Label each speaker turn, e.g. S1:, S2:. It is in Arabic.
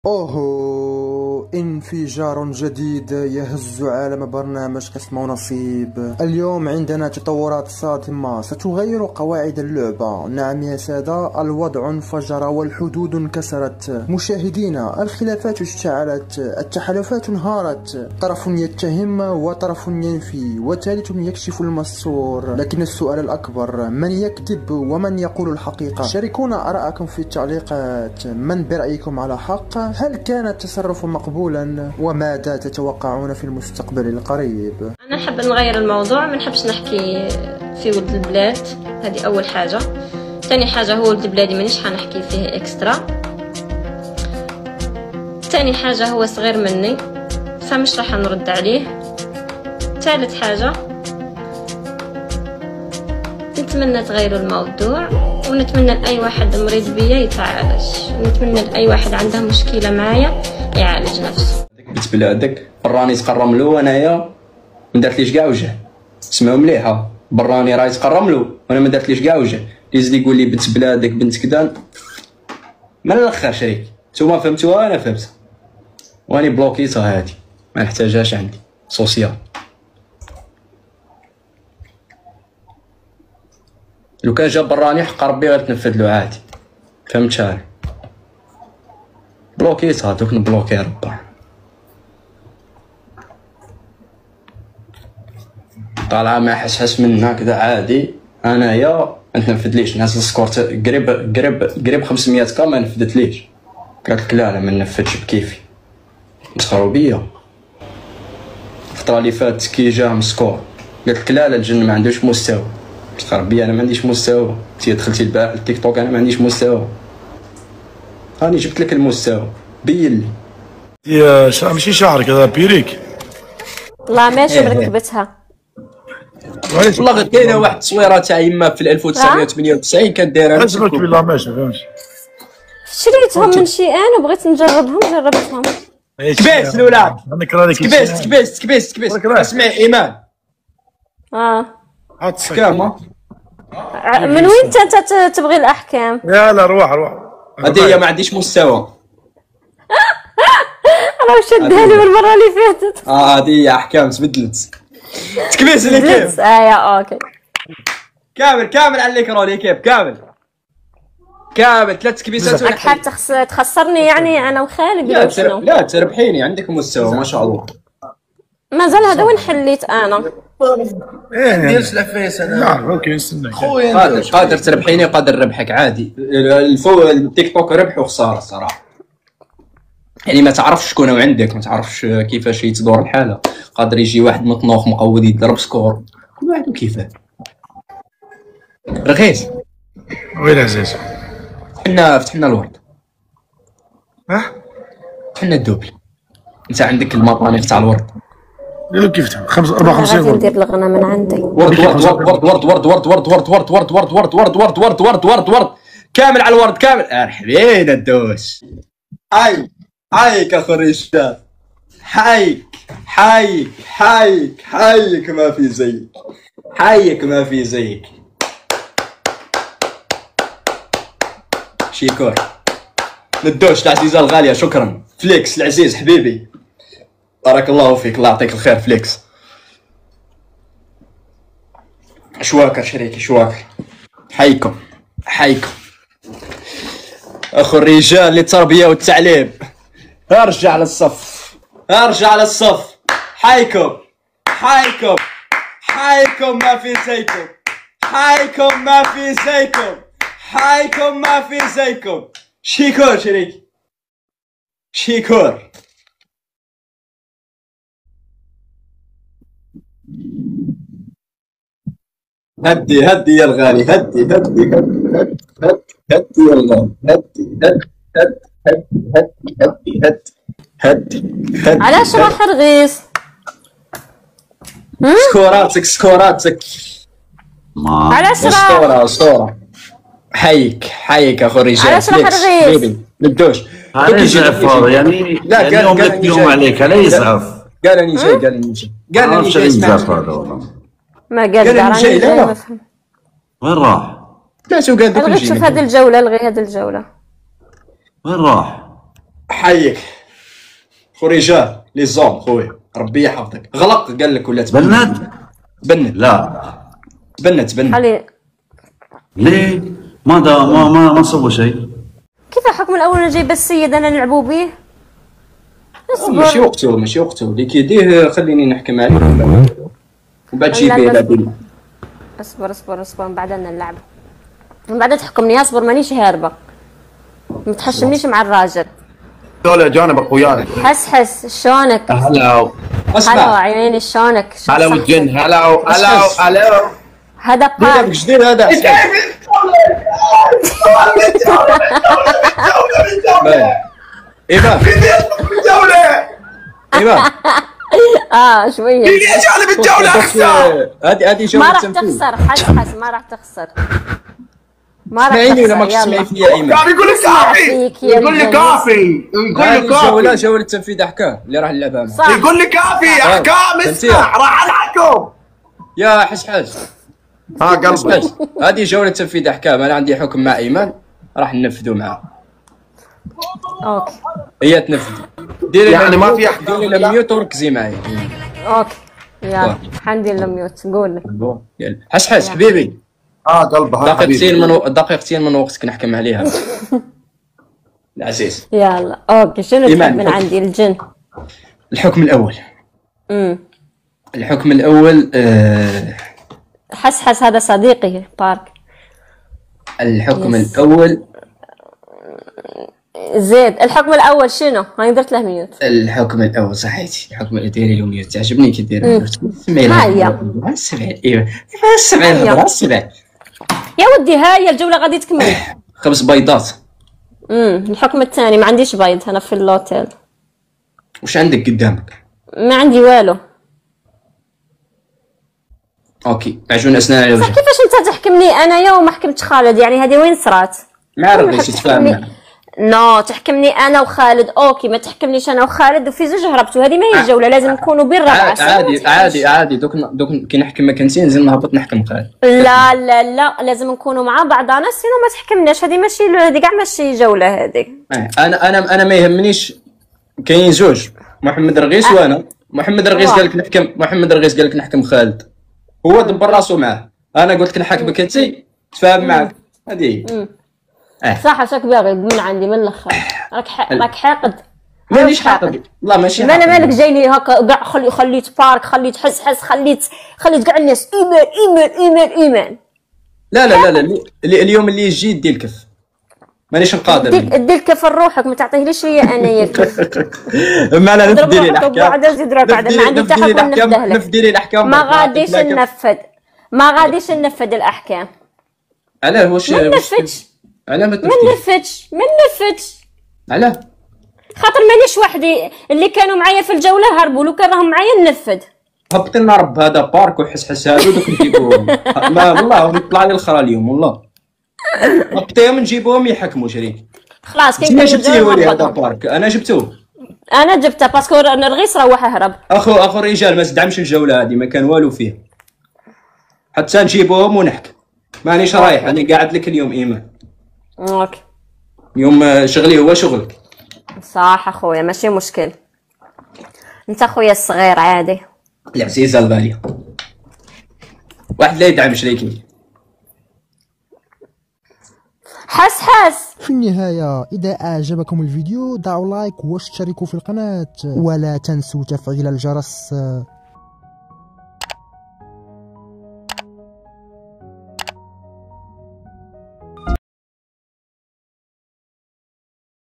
S1: أوه، انفجار جديد يهز عالم برنامج قسم ونصيب. اليوم عندنا تطورات صادمة ستغير قواعد اللعبة. نعم يا سادة، الوضع انفجر والحدود انكسرت. مشاهدينا، الخلافات اشتعلت، التحالفات انهارت، طرف يتهم وطرف ينفي وثالث يكشف المستور. لكن السؤال الأكبر، من يكذب ومن يقول الحقيقة؟ شاركونا آراءكم في التعليقات. من برأيكم على حق؟ هل كان التصرف مقبولا؟ وماذا تتوقعون في المستقبل القريب؟
S2: أنا نحب نغير الموضوع، ما نحبش نحكي في ولد البلاد، هذه أول حاجة. ثاني حاجة، هو ولد بلادي مانيش حنحكي فيه إكسترا. ثاني حاجة، هو صغير مني فمش راح نرد عليه. ثالث حاجة، نتمنى تغيروا الموضوع، ونتمنى لأي واحد مريض بيا يتعالج، ونتمنى لأي واحد عنده مشكلة معايا يعالج نفسه.
S3: بنت بلادك براني تقرم له وانايا ما درتليش كاع وجه. سمعوا مليحه، براني راهي تقرم له وانا ما درتليش كاع وجه. يزيد يقول لي بنت بلادك بنت كذا من الاخر شريك. نتوما فهمتوها انا فهمت، واني بلوكيتها هادي ما نحتاجهاش عندي سوسيال. لو كان جا براني حق ربي غير تنفذ له عادي، فهمتها. بلوكيتها دوك نبلوكي ربا. طالعه ما حس منا كذا عادي. انايا ما تنفذليش. ناس السكورت قريب 500 كا ما نفذتليش. قالت لك لا ما نفذش بكيفي. مسخروا بيا. الفتره اللي فاتت كي جا مسكور قالت لك لا الجن ما عندوش مستوى. مسخر بيا، انا ما عنديش مستوى. انت دخلتي البارح التيك توك، انا ما عنديش مستوى. راني جبت لك المستوى، بين لي.
S4: يا ماشي شعرك هذا بيريك.
S2: والله ماشي مركبتها.
S3: والله غير كاينه واحد التصويره تاع يما في 1998 كانت دايره.
S4: عجبك بالله ماشي فهمتش.
S2: شريتهم من شي انا بغيت نجربهم، جربتهم.
S3: كبست الاولاد، كبست اسمعي ايمان. احكام
S2: من وين انت تبغي الاحكام؟
S4: لا روح
S3: هذه هي ما عنديش مستوى.
S2: انا شدها لي من المره اللي فاتت.
S3: هذه هي احكام تبدلت. تكبيس اللي كيف
S2: يا اوكي
S3: كامل على الكرون كيف كامل 3 كبيسات.
S2: راك حاب تخسرني يعني انا وخالد ولا شنو؟
S3: لا تربحيني، عندك مستوى ما شاء الله.
S2: مازال هذا وين حليت انا؟
S4: ندير سلافيس انا. نعم اوكي نستنى
S3: خويا. قادر تربحيني وقادر نربحك عادي. التيك توك ربح وخساره الصراحه. يعني ما تعرفش شكون عندك، ما تعرفش كيفاش يتدور الحاله. قادر يجي واحد مطنوخ مقود يضرب سكور، كل واحد وكيفاه. رخيص
S4: وين عزيز؟
S3: فتحنا الورد. فتحنا الدوبل. انت عندك المطانيق تاع الورد.
S4: كيف تفهم 54
S2: غادي ندير الغنى من عندي.
S3: ورد كامل على الورد كامل. حبينا الدوش. حيك اخو الرجال، حيك ما في زيك، ما في زيك. شيكور ندوش العزيزة الغالية. شكرا فليكس العزيز حبيبي، بارك الله فيك، الله يعطيك الخير فليكس. شواكر شريكي شواكر. حيكم اخو الرجال للتربية والتعليم. ارجع للصف. حيكم ما في زيكم. شيكور شريكي شيكور. هدي يا الغالي، هدي يا الغالي، هدي.
S2: علاش راح رغيس؟
S3: سكوراتك
S2: علاش راح؟
S3: اسطوره. حيك اخو الرجال.
S2: علاش راح رغيس؟
S3: ندوش
S4: يزعف يعني. لا قال يوم عليك لا يزعف.
S3: قال اني جاي
S4: يزعف هذا والله.
S2: ما قال راني جاي. لا
S4: وين راح؟
S3: لا شو قال دوك
S2: نجي. شوف هذه الجوله، الغي هذه الجوله.
S4: وين راح؟
S3: حيك خو رجال لي زوم خويا ربي يحفظك. غلق قال لك ولا
S4: بنت؟
S3: بنت
S4: لا
S3: بنت
S2: خلي.
S4: ليه؟ ما سوى شيء.
S2: كيف الحكم الاول نجيب السيد انا نلعبوا به؟
S3: ماشي وقته اللي كيديه خليني نحكم عليه وبعد جيبي لعبي.
S2: اصبر من بعد نلعب من بعد تحكمني. اصبر مانيش هاربه ما تحشمنيش مع الراجل.
S5: دول جانب اخوياي.
S2: حس شلونك؟
S5: هلا
S2: هلا عيني شلونك؟
S5: هلا والجن. هلا
S2: هذا بارك
S3: جديد هذا. ايمان
S2: شويه
S5: جانب الجولة احسن.
S3: هذه جولة
S2: ما راح
S3: تنفيذ.
S2: تخسر. حس ما راح تخسر.
S3: اسمعيني ولا ما تسمعي فيا ايمان؟
S5: يقول لك كافي. يقول لك كافي.
S3: جولة تنفيذ احكام اللي راح نلعبها معاه.
S5: يقول لك كافي احكام. اسمع راح الحكم
S3: يا حس
S5: قلبي.
S3: هذه جولة تنفيذ احكام. انا عندي حكم مع ايمان راح ننفذه معاه.
S2: اوكي
S3: هي تنفذ. ديري
S5: يعني ما في احكام.
S3: ديري الميوت وركزي معي.
S2: اوكي يلا حندير الميوت. قول
S3: يلا حس حبيبي.
S5: قلبها
S3: دقيقتين من وقتك نحكم عليها. العزيز
S2: يلا. اوكي شنو تحب من عندي؟ الجن.
S3: الحكم الاول. الحكم الاول
S2: حس هذا صديقي بارك.
S3: الحكم الاول
S2: زيد. الحكم الاول شنو؟ هاني درت له ميوت.
S3: الحكم الاول صحيتي. الحكم ديري له ميوت. تعجبني كي ديري.
S2: هيا
S3: سمعي
S2: يا ودي. هاي الجوله غادي تكمل.
S3: 5 بيضات.
S2: الحكم الثاني ما عنديش بيض. انا في اللوتيل.
S3: وش عندك قدامك؟
S2: ما عندي والو.
S3: اوكي معجون اسنان على وجهك.
S2: كيفاش انت تحكمني انا يوم ما حكمتش خالد؟ يعني هذه وين صرات؟
S3: ما رضيتش تفهم.
S2: تحكمني انا وخالد. اوكي ما تحكمنيش انا وخالد وفي زوج هربتوا. هذه ما هي الجوله. لازم نكونوا بالربعه.
S3: عادي دوك كي نحكم مكانتين نزيد نهبط نحكم خالد.
S2: لا لازم نكونوا مع بعضنا سينو ما تحكمناش. هذه ماشي هذه كاع ماشي جوله هذه.
S3: انا ما يهمنيش. كاين زوج محمد رغيس وانا. محمد رغيس قال لك نحكم خالد. هو دبر راسو معاه. انا قلت لك نحكمك انت تفاهم معك. هذه
S2: صح. شاك باغي من عندي من الاخر. راك حاقد.
S3: مانيش حاقد. لا ماشي
S2: حاقد. مالك جايني هكا كاع. خليت بارك خليت حس خليت كاع الناس ايمان.
S3: لا اليوم اللي يجي دير الكف. مانيش نقادر.
S2: دير الكف لروحك ما تعطيهليش ليا انايا الكف.
S3: ما لا نفدي لي الاحكام.
S2: بعد زيد راك بعد ما عندي حتى حق نفدها لك.
S3: نفدي لي الاحكام.
S2: ما غاديش ننفذ الاحكام.
S3: علاه واش
S2: ما ننفذش.
S3: علاه ما
S2: ننفذش.
S3: علاه
S2: خاطر مانيش وحدي. اللي كانوا معايا في الجوله هربوا. لو كان راهم معايا ننفذ.
S3: هبط لنا رب هذا بارك وحس هادو دوك نجيبوهم. ما والله نطلع لي الخرا اليوم والله. هبطيهم نجيبوهم يحكموا شريك.
S2: خلاص
S3: كاين جبتيه هذا بارك. انا جبته.
S2: انا جبته باسكو رغيس روح هرب.
S3: اخو الرجال ما تدعمش الجوله هذه. ما كان والو فيه حتى نجيبوهم ونحكم. مانيش رايح. انا قاعد لك اليوم ايمان.
S2: اوكي
S3: اليوم شغلي هو شغلك.
S2: صح اخويا ماشي مشكل. انت اخويا الصغير عادي.
S3: العزيزه الغاليه. واحد لا يدعم شريكي.
S2: حس
S1: في النهاية إذا أعجبكم الفيديو ضعوا لايك واشتركوا في القناة ولا تنسوا تفعيل الجرس